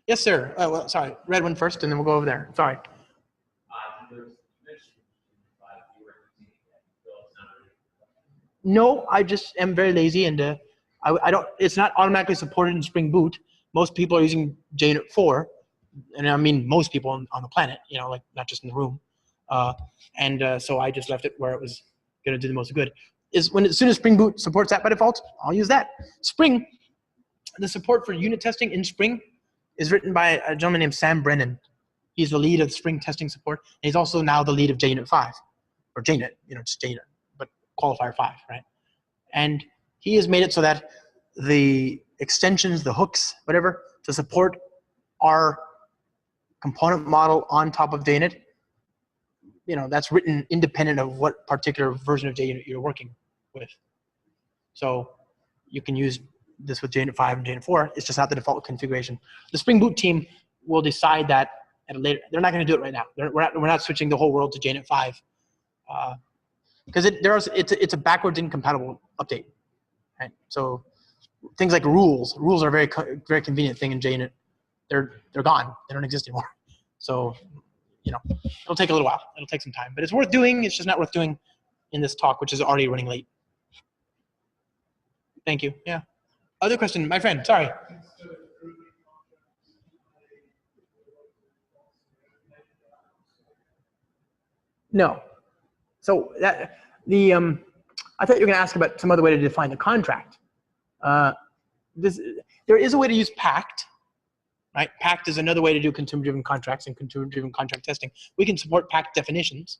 Speaker 1: Yes, sir. Well, sorry. Red one first, and then we'll go over there. Sorry. No, I just am very lazy, and I don't. It's not automatically supported in Spring Boot. Most people are using JUnit 4, and I mean most people on the planet, you know, like not just in the room. So I just left it where it was going to do the most good. Is as soon as Spring Boot supports that by default, I'll use that. Spring, the support for unit testing in Spring is written by a gentleman named Sam Brennan. He's the lead of Spring testing support, and he's also now the lead of JUnit 5, or JUnit, you know, just JUnit, but qualifier 5, right? And he has made it so that the extensions, the hooks, whatever, to support our component model on top of JUnit, you know, that's written independent of what particular version of JUnit you're working with. So you can use this with JUnit 5 and JUnit 4. It's just not the default configuration. The Spring Boot team will decide that at a later. They're not going to do it right now. We're not switching the whole world to JUnit 5 because it's a backwards incompatible update. Right? So things like rules are a very convenient thing in JUnit. They're gone. They don't exist anymore. So, you know, it'll take a little while. It'll take some time, but it's worth doing. It's just not worth doing in this talk, which is already running late. Thank you. Yeah. Other question, my friend. Sorry. No. So that I thought you were going to ask about some other way to define the contract. There is a way to use pact. Right? Pact is another way to do consumer-driven contracts and consumer-driven contract testing. We can support pact definitions.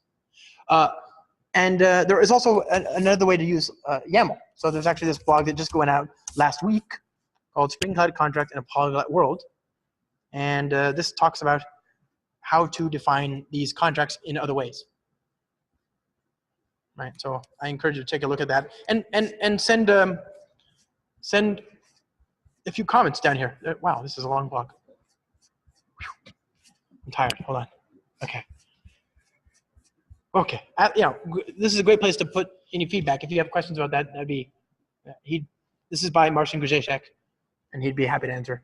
Speaker 1: There is also another way to use YAML. So there's actually this blog that just went out last week called Spring Cloud Contract in a Polyglot World. And this talks about how to define these contracts in other ways. Right, so I encourage you to take a look at that and send a few comments down here. Wow, this is a long blog. I'm tired. Hold on. Okay. Okay. You know, this is a great place to put any feedback. If you have questions about that, that'd be. This is by Marcin Grzesiak, and he'd be happy to answer.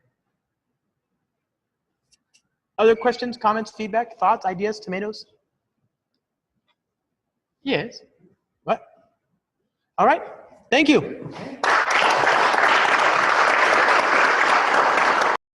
Speaker 1: Other questions, comments, feedback, thoughts, ideas, tomatoes? Yes. What? All right. Thank you.